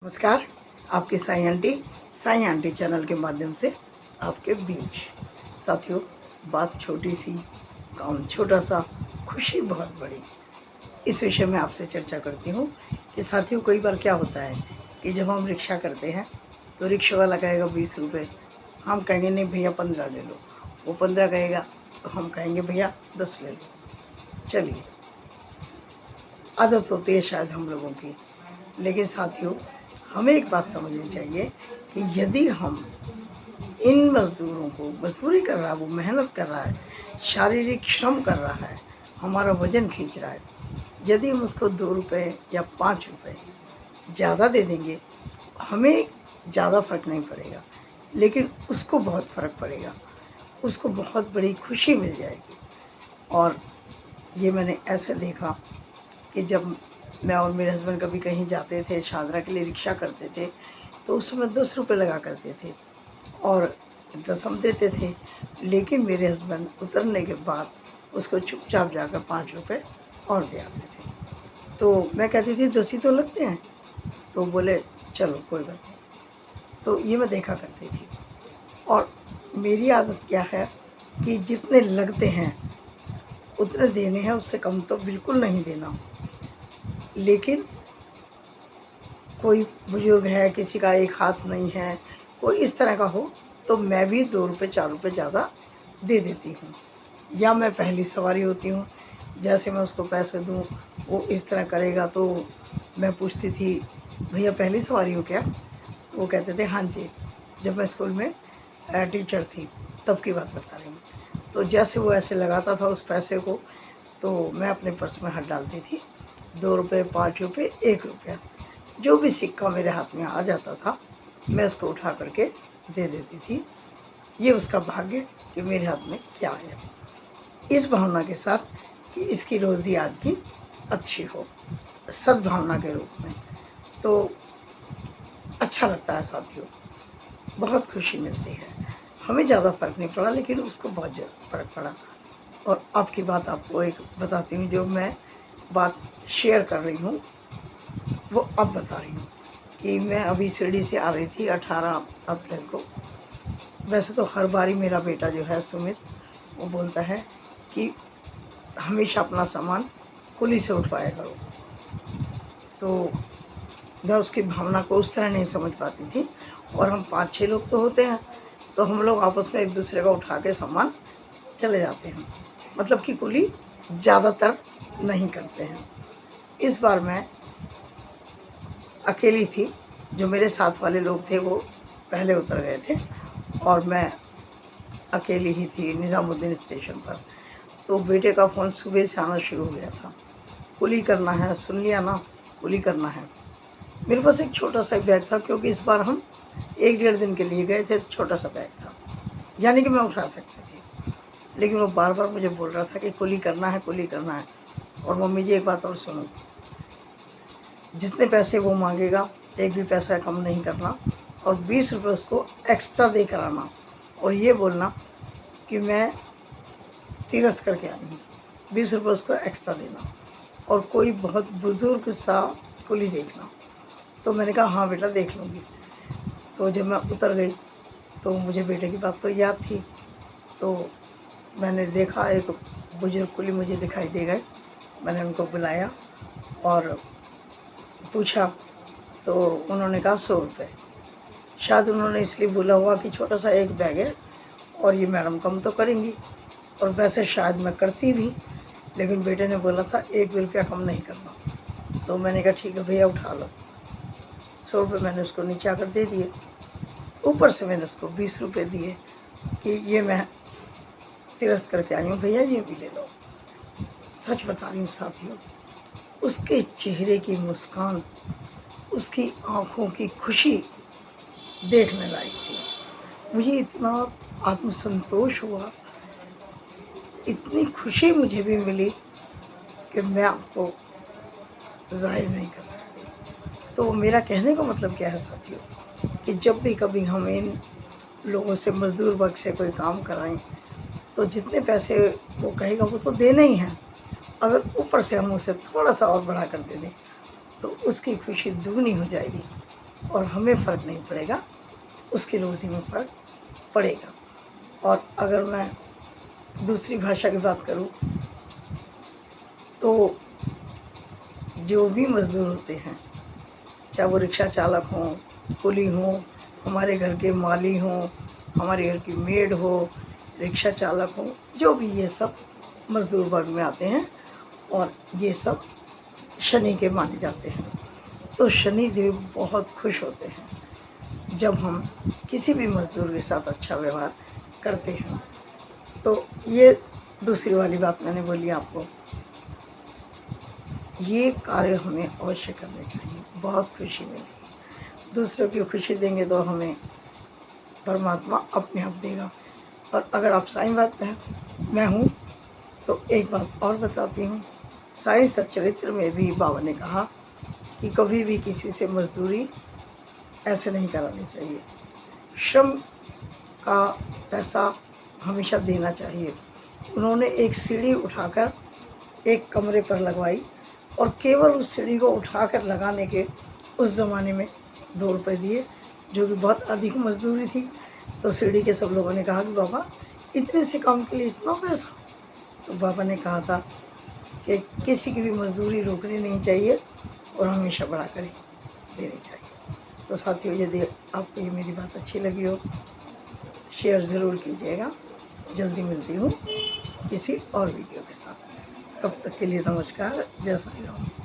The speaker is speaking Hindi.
नमस्कार। आपकी साई आंटी चैनल के माध्यम से आपके बीच साथियों, बात छोटी सी, काम छोटा सा, खुशी बहुत बड़ी। इस विषय में आपसे चर्चा करती हूँ कि साथियों, कई बार क्या होता है कि जब हम रिक्शा करते हैं तो रिक्शा वाला कहेगा 20 रुपये, हम कहेंगे नहीं भैया 15 ले लो। वो 15 कहेगा तो हम कहेंगे भैया 10 ले लो। चलिए, आदत होती है शायद हम लोगों की। लेकिन साथियों, हमें एक बात समझनी चाहिए कि यदि हम इन मज़दूरों को, मज़दूरी कर रहा है, वो मेहनत कर रहा है, शारीरिक श्रम कर रहा है, हमारा वज़न खींच रहा है, यदि हम उसको 2 रुपये या 5 रुपये ज़्यादा दे देंगे, हमें ज़्यादा फ़र्क नहीं पड़ेगा, लेकिन उसको बहुत फ़र्क पड़ेगा, उसको बहुत बड़ी खुशी मिल जाएगी। और ये मैंने ऐसे देखा कि जब मैं और मेरे हस्बैंड कभी कहीं जाते थे, शादरा के लिए रिक्शा करते थे, तो उस समय 10 रुपये लगा करते थे और 10 हम देते थे। लेकिन मेरे हस्बैंड उतरने के बाद उसको चुपचाप जाकर 5 रुपये और दे आते थे। तो मैं कहती थी 10 ही तो लगते हैं, तो बोले चलो कोई बात नहीं। तो ये मैं देखा करती थी। और मेरी आदत क्या है कि जितने लगते हैं उतने देने हैं, उससे कम तो बिल्कुल नहीं देना। लेकिन कोई बुजुर्ग है, किसी का एक हाथ नहीं है, कोई इस तरह का हो, तो मैं भी 2 रुपये 4 रुपये ज़्यादा दे देती हूँ। या मैं पहली सवारी होती हूँ, जैसे मैं उसको पैसे दूँ, वो इस तरह करेगा तो मैं पूछती थी भैया पहली सवारी हो क्या? वो कहते थे हाँ जी। जब मैं स्कूल में टीचर थी तब की बात बता रही हूँ। तो जैसे वो ऐसे लगाता था उस पैसे को, तो मैं अपने पर्स में हाथ डालती थी। 2 रुपये, 5 रुपये, 1 रुपया, जो भी सिक्का मेरे हाथ में आ जाता था मैं उसको उठा करके दे देती थी। ये उसका भाग्य कि मेरे हाथ में क्या आया, इस भावना के साथ कि इसकी रोज़ी आज की अच्छी हो, सद्भावना के रूप में। तो अच्छा लगता है साथियों, बहुत खुशी मिलती है। हमें ज़्यादा फ़र्क नहीं पड़ा, लेकिन उसको बहुत ज़्यादा फ़र्क पड़ा। और आपकी बात आपको एक बताती हूँ, जो मैं बात शेयर कर रही हूँ वो अब बता रही हूँ कि मैं अभी शिरडी से आ रही थी 18 अप्रैल को। वैसे तो हर बारी मेरा बेटा जो है सुमित, वो बोलता है कि हमेशा अपना सामान कुली से उठवाया करो। तो मैं उसकी भावना को उस तरह नहीं समझ पाती थी। और हम 5-6 लोग तो होते हैं, तो हम लोग आपस में एक दूसरे का उठा के सामान चले जाते हैं, मतलब कि कुली ज़्यादातर नहीं करते हैं। इस बार मैं अकेली थी, जो मेरे साथ वाले लोग थे वो पहले उतर गए थे और मैं अकेली ही थी निज़ामुद्दीन स्टेशन पर। तो बेटे का फ़ोन सुबह से आना शुरू हो गया था, कुली करना है, सुन लिया ना, कुली करना है। मेरे पास एक छोटा सा बैग था, क्योंकि इस बार हम 1-1.5 दिन के लिए गए थे, तो छोटा सा बैग था, यानी कि मैं उठा सकती थी। लेकिन वो बार बार मुझे बोल रहा था कि कुली करना है, कुली करना है। और मम्मी जी एक बात और सुनो, जितने पैसे वो मांगेगा एक भी पैसा कम नहीं करना, और 20 रुपये उसको एक्स्ट्रा दे कर आना, और ये बोलना कि मैं तीर्थ करके आई हूँ। 20 रुपये उसको एक्स्ट्रा देना, और कोई बहुत बुज़ुर्ग सा कुली देखना। तो मैंने कहा हाँ बेटा देख लूँगी। तो जब मैं उतर गई तो मुझे बेटे की बात तो याद थी, तो मैंने देखा एक बुजुर्ग कुली मुझे दिखाई दे गए। मैंने उनको बुलाया और पूछा, तो उन्होंने कहा 100 रुपये। शायद उन्होंने इसलिए बोला हुआ कि छोटा सा एक बैग है और ये मैडम कम तो करेंगी, और वैसे शायद मैं करती भी, लेकिन बेटे ने बोला था 1 भी रुपया कम नहीं करना। तो मैंने कहा ठीक है भैया उठा लो। 100 रुपये मैंने उसको नीचे आकर दे दिए। ऊपर से मैंने उसको 20 रुपये दिए कि ये मैं तीर्थ करके आई हूँ भैया, ये भी ले लो। सच बता रही हूँ साथियों, उसके चेहरे की मुस्कान, उसकी आँखों की खुशी देखने लायक थी। मुझे इतना आत्मसंतोष हुआ, इतनी खुशी मुझे भी मिली कि मैं आपको ज़ाहिर नहीं कर सकती। तो मेरा कहने का मतलब क्या है साथियों, कि जब भी कभी हम इन लोगों से, मज़दूर वर्ग से कोई काम कराएं, तो जितने पैसे वो कहेगा वो तो देने ही हैं। अगर ऊपर से हम उसे थोड़ा सा और बढ़ा कर दे दें तो उसकी खुशी दुगनी हो जाएगी। और हमें फ़र्क नहीं पड़ेगा, उसकी रोज़ी में फ़र्क पड़ेगा। और अगर मैं दूसरी भाषा की बात करूँ तो जो भी मज़दूर होते हैं, चाहे वो रिक्शा चालक हों, कुली हों, हमारे घर के माली हों, हमारे घर की मेड हो, रिक्शा चालक हो, जो भी ये सब मज़दूर वर्ग में आते हैं और ये सब शनि के माने जाते हैं। तो शनि देव बहुत खुश होते हैं जब हम किसी भी मज़दूर के साथ अच्छा व्यवहार करते हैं। तो ये दूसरी वाली बात मैंने बोली आपको, ये कार्य हमें अवश्य करने चाहिए, बहुत खुशी मिलेगी। दूसरों की खुशी देंगे तो हमें परमात्मा अपने आप देगा। और अगर आप साईं भक्त हैं, मैं हूँ, तो एक बात और बताती हूँ। साईं सच्चरित्र में भी बाबा ने कहा कि कभी भी किसी से मजदूरी ऐसे नहीं करानी चाहिए, श्रम का पैसा हमेशा देना चाहिए। उन्होंने एक सीढ़ी उठाकर एक कमरे पर लगवाई और केवल उस सीढ़ी को उठाकर लगाने के उस ज़माने में 2 रुपये दिए, जो कि बहुत अधिक मजदूरी थी। तो सीढ़ी के सब लोगों ने कहा कि बाबा इतने से काम के लिए इतना पैसा? तो बाबा ने कहा था कि किसी की भी मजदूरी रोकनी नहीं चाहिए और हमेशा बढ़ाकर ही देनी चाहिए। तो साथियों, यदि आपको ये मेरी बात अच्छी लगी हो, शेयर ज़रूर कीजिएगा। जल्दी मिलती हूँ किसी और वीडियो के साथ। तब तक के लिए नमस्कार, जय साईं राम।